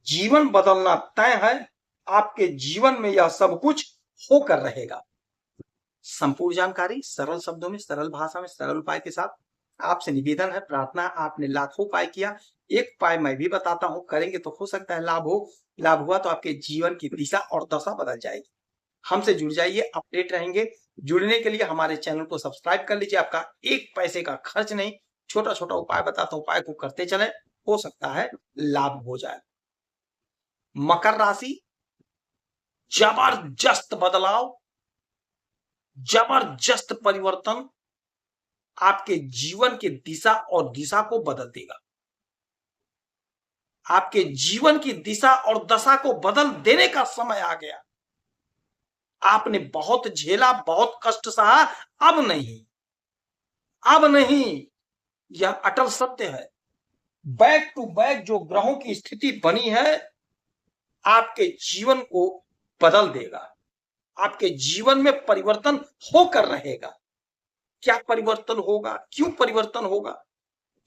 जीवन बदलना तय है। आपके जीवन में यह सब कुछ होकर रहेगा। संपूर्ण जानकारी सरल शब्दों में, सरल भाषा में, सरल उपाय के साथ आपसे निवेदन है, प्रार्थना। आपने लाखों उपाय किया, एक उपाय मैं भी बताता हूं, करेंगे तो हो सकता है लाभ हो। लाभ हुआ तो आपके जीवन की दिशा और दशा बदल जाएगी। हमसे जुड़ जाइए, अपडेट रहेंगे। जुड़ने के लिए हमारे चैनल को सब्सक्राइब कर लीजिए। आपका एक पैसे का खर्च नहीं, छोटा छोटा उपाय बताता हूं, उपाय को करते चले, हो सकता है लाभ हो जाए। मकर राशि, जबरदस्त बदलाव, जबरदस्त परिवर्तन आपके जीवन की दिशा और दिशा को बदल देगा। आपके जीवन की दिशा और दशा को बदल देने का समय आ गया। आपने बहुत झेला, बहुत कष्ट सहा, अब नहीं, अब नहीं, यह अटल सत्य है। बैक टू बैक जो ग्रहों की स्थिति बनी है, आपके जीवन को बदल देगा। आपके जीवन में परिवर्तन होकर रहेगा। क्या परिवर्तन होगा, क्यों परिवर्तन होगा,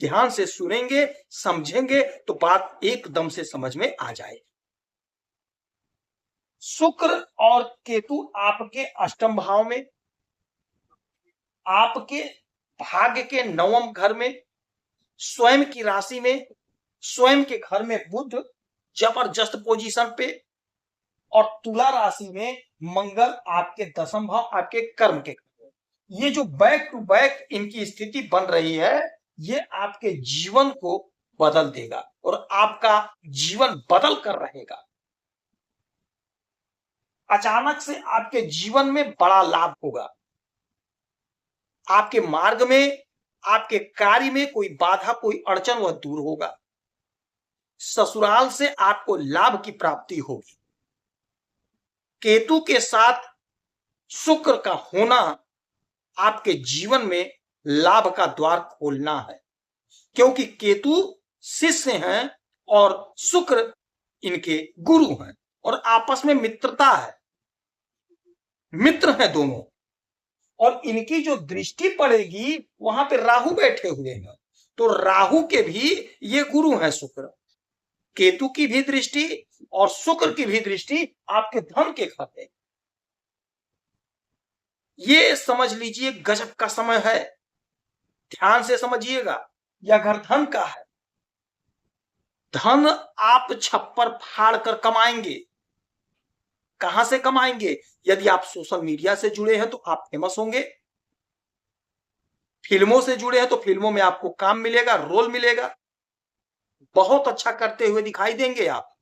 ध्यान से सुनेंगे, समझेंगे तो बात एकदम से समझ में आ जाए। शुक्र और केतु आपके अष्टम भाव में, आपके भाग्य के नवम घर में, स्वयं की राशि में, स्वयं के घर में बुध जबरदस्त पोजीशन पे, और तुला राशि में मंगल आपके दसम भाव, आपके कर्म के घर में। ये जो बैक टू बैक इनकी स्थिति बन रही है, ये आपके जीवन को बदल देगा और आपका जीवन बदल कर रहेगा। अचानक से आपके जीवन में बड़ा लाभ होगा। आपके मार्ग में, आपके कार्य में कोई बाधा, कोई अड़चन, वह दूर होगा। ससुराल से आपको लाभ की प्राप्ति होगी। केतु के साथ शुक्र का होना आपके जीवन में लाभ का द्वार खोलना है, क्योंकि केतु शिष्य हैं और शुक्र इनके गुरु हैं और आपस में मित्रता है, मित्र हैं दोनों। और इनकी जो दृष्टि पड़ेगी वहां पे राहु बैठे हुए हैं, तो राहु के भी ये गुरु हैं शुक्र। केतु की भी दृष्टि और शुक्र की भी दृष्टि आपके धन के घर है। ये समझ लीजिए गजब का समय है, ध्यान से समझिएगा। यह घर धन का है। धन आप छप्पर फाड़ कर कमाएंगे। कहां से कमाएंगे? यदि आप सोशल मीडिया से जुड़े हैं तो आप फेमस होंगे, फिल्मों से जुड़े हैं तो फिल्मों में आपको काम मिलेगा, रोल मिलेगा, बहुत अच्छा करते हुए दिखाई देंगे आप।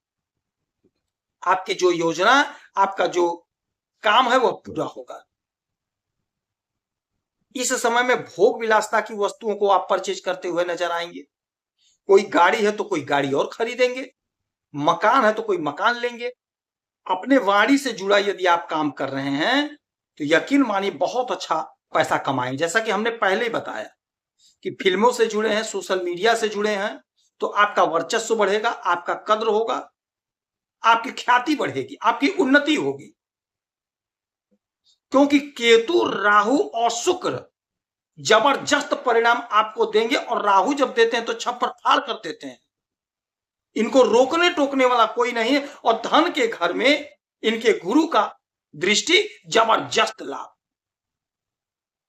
आपकी जो योजना, आपका जो काम है वह पूरा होगा। इस समय में भोग विलासता की वस्तुओं को आप परचेज करते हुए नजर आएंगे। कोई गाड़ी है तो कोई गाड़ी और खरीदेंगे, मकान है तो कोई मकान लेंगे। अपने वाणी से जुड़ा यदि आप काम कर रहे हैं तो यकीन मानिए बहुत अच्छा पैसा कमाएंगे। जैसा कि हमने पहले ही बताया कि फिल्मों से जुड़े हैं, सोशल मीडिया से जुड़े हैं, तो आपका वर्चस्व बढ़ेगा, आपका कद्र होगा, आपकी ख्याति बढ़ेगी, आपकी उन्नति होगी। क्योंकि केतु, राहु और शुक्र जबरदस्त परिणाम आपको देंगे, और राहु जब देते हैं तो छप्पर फाड़ कर देते हैं। इनको रोकने टोकने वाला कोई नहीं है। और धन के घर में इनके गुरु का दृष्टि, जबरदस्त लाभ,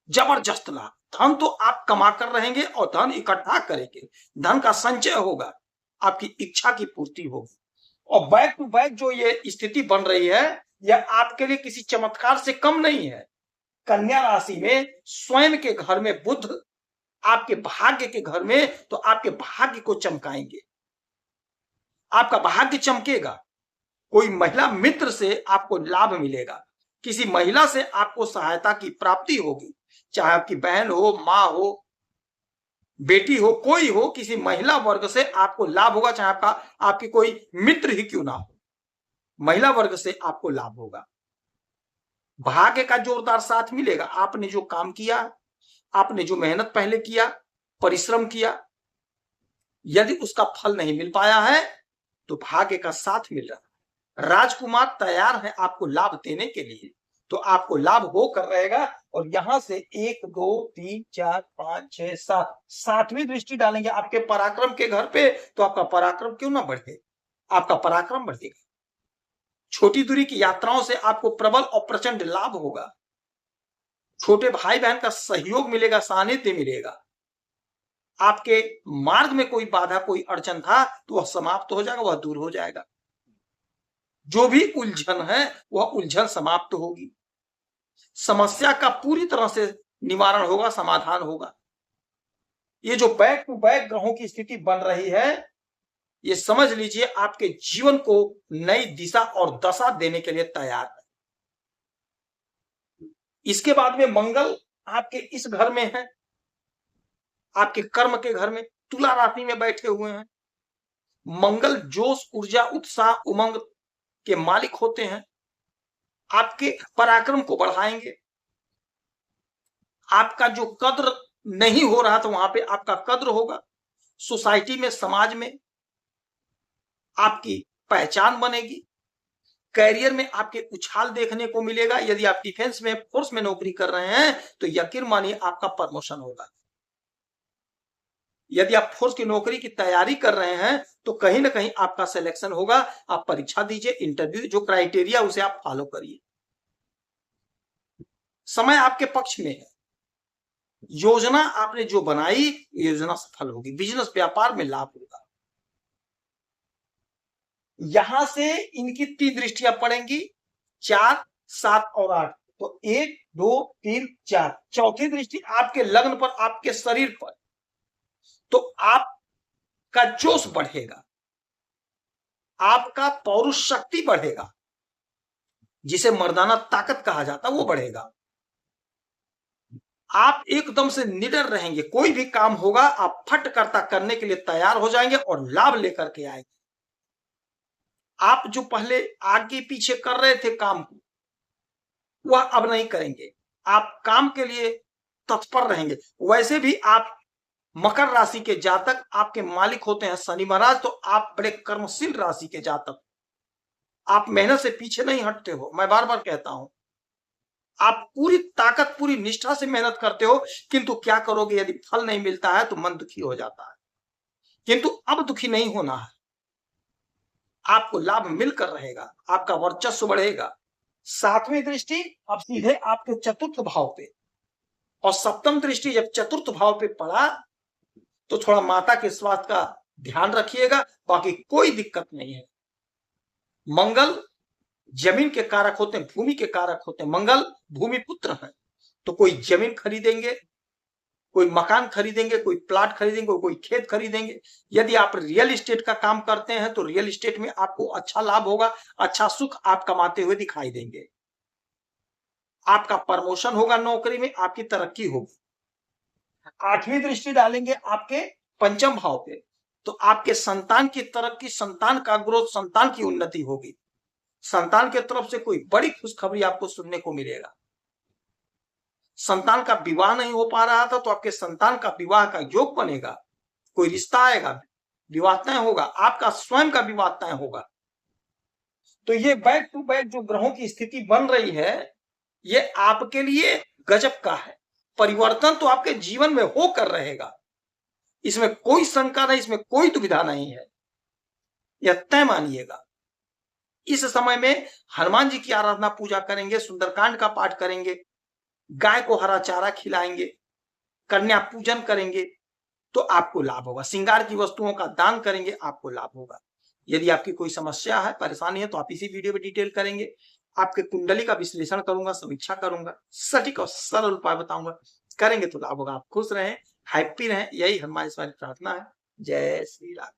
जबरदस्त लाभ। धन तो आप कमा कर रहेंगे और धन इकट्ठा करेंगे, धन का संचय होगा, आपकी इच्छा की पूर्ति होगी। और बैक टू बैक जो ये स्थिति बन रही है, यह आपके लिए किसी चमत्कार से कम नहीं है। कन्या राशि में स्वयं के घर में बुध आपके भाग्य के घर में, तो आपके भाग्य को चमकाएंगे, आपका भाग्य चमकेगा। कोई महिला मित्र से आपको लाभ मिलेगा, किसी महिला से आपको सहायता की प्राप्ति होगी, चाहे आपकी बहन हो, मां हो, बेटी हो, कोई हो, किसी महिला वर्ग से आपको लाभ होगा, चाहे आपकी कोई मित्र ही क्यों ना हो, महिला वर्ग से आपको लाभ होगा। भाग्य का जोरदार साथ मिलेगा। आपने जो काम किया, आपने जो मेहनत पहले किया, परिश्रम किया, यदि उसका फल नहीं मिल पाया है तो भाग्य का साथ मिल रहा है। राजकुमार तैयार है आपको लाभ देने के लिए, तो आपको लाभ हो कर रहेगा। और यहां से 1 2 3 4 5 6 7 सातवीं दृष्टि डालेंगे आपके पराक्रम के घर पे, तो आपका पराक्रम क्यों ना बढ़े। आपका पराक्रम बढ़ेगा। छोटी दूरी की यात्राओं से आपको प्रबल और प्रचंड लाभ होगा। छोटे भाई बहन का सहयोग मिलेगा, सानिध्य मिलेगा। आपके मार्ग में कोई बाधा, कोई अड़चन था तो वह समाप्त हो जाएगा, वह दूर हो जाएगा। जो भी उलझन है वह उलझन समाप्त होगी। समस्या का पूरी तरह से निवारण होगा, समाधान होगा। ये जो बैक टू बैक ग्रहों की स्थिति बन रही है, ये समझ लीजिए आपके जीवन को नई दिशा और दशा देने के लिए तैयार है। इसके बाद में मंगल आपके इस घर में है, आपके कर्म के घर में तुला राशि में बैठे हुए हैं। मंगल जोश, ऊर्जा, उत्साह, उमंग के मालिक होते हैं। आपके पराक्रम को बढ़ाएंगे। आपका जो कद्र नहीं हो रहा था वहां पे आपका कद्र होगा। सोसाइटी में, समाज में आपकी पहचान बनेगी। कैरियर में आपके उछाल देखने को मिलेगा। यदि आप डिफेंस में, फोर्स में नौकरी कर रहे हैं तो यकीन मानिए आपका प्रमोशन होगा। यदि आप फोर्स की नौकरी की तैयारी कर रहे हैं तो कहीं ना कहीं आपका सिलेक्शन होगा। आप परीक्षा दीजिए, इंटरव्यू, जो क्राइटेरिया उसे आप फॉलो करिए। समय आपके पक्ष में है। योजना आपने जो बनाई, योजना सफल होगी। बिजनेस, व्यापार में लाभ होगा। यहां से इनकी 3 दृष्टियां पड़ेंगी, 4, 7 और 8। तो 1, 2, 3, 4। चौथी दृष्टि आपके लग्न पर, आपके शरीर पर। तो आपका जोश बढ़ेगा, आपका पौरुष शक्ति बढ़ेगा, जिसे मर्दाना ताकत कहा जाता है, वो बढ़ेगा। आप एकदम से निडर रहेंगे। कोई भी काम होगा आप फट करता करने के लिए तैयार हो जाएंगे और लाभ लेकर के आएंगे। आप जो पहले आगे पीछे कर रहे थे काम को, वह अब नहीं करेंगे। आप काम के लिए तत्पर रहेंगे। वैसे भी आप मकर राशि के जातक, आपके मालिक होते हैं शनि महाराज, तो आप बड़े कर्मशील राशि के जातक। आप मेहनत से पीछे नहीं हटते हो। मैं बार बार कहता हूं, आप पूरी ताकत, पूरी निष्ठा से मेहनत करते हो, किंतु क्या करोगे, यदि फल नहीं मिलता है तो मन दुखी हो जाता है। किंतु अब दुखी नहीं होना है। आपको लाभ मिलकर रहेगा, आपका वर्चस्व बढ़ेगा। 7वीं दृष्टि अब सीधे आपके चतुर्थ भाव पे, और सप्तम दृष्टि जब चतुर्थ भाव पे पड़ा तो थोड़ा माता के स्वास्थ्य का ध्यान रखिएगा, बाकी कोई दिक्कत नहीं है। मंगल जमीन के कारक होते हैं, भूमि के कारक होते हैं। मंगल भूमि पुत्र है, तो कोई जमीन खरीदेंगे, कोई मकान खरीदेंगे, कोई प्लाट खरीदेंगे, कोई खेत खरीदेंगे। यदि आप रियल एस्टेट का काम करते हैं तो रियल एस्टेट में आपको अच्छा लाभ होगा, अच्छा सुख आप कमाते हुए दिखाई देंगे। आपका प्रमोशन होगा, नौकरी में आपकी तरक्की होगी। 8वीं दृष्टि डालेंगे आपके पंचम भाव पे, तो आपके संतान की तरक्की, संतान का ग्रोथ, संतान की उन्नति होगी। संतान की तरफ से कोई बड़ी खुशखबरी आपको सुनने को मिलेगा। संतान का विवाह नहीं हो पा रहा था तो आपके संतान का विवाह का योग बनेगा। कोई रिश्ता आएगा, विवाह तय होगा, आपका स्वयं का विवाह तय होगा। तो ये बैक टू बैक जो ग्रहों की स्थिति बन रही है, ये आपके लिए गजब का है। परिवर्तन तो आपके जीवन में होकर रहेगा, इसमें कोई शंका नहीं, इसमें कोई दुविधा नहीं है, यह तय मानिएगा। इस समय में हनुमान जी की आराधना पूजा करेंगे, सुंदरकांड का पाठ करेंगे, गाय को हरा चारा खिलाएंगे, कन्या पूजन करेंगे तो आपको लाभ होगा। श्रृंगार की वस्तुओं का दान करेंगे, आपको लाभ होगा। यदि आपकी कोई समस्या है, परेशानी है, तो आप इसी वीडियो में डिटेल करेंगे। आपके कुंडली का विश्लेषण करूंगा, समीक्षा करूंगा, सटीक और सरल उपाय बताऊंगा। करेंगे तो लाभ होगा। आप खुश रहें, हैप्पी रहें, यही हमारी प्रार्थना है। जय श्री राम।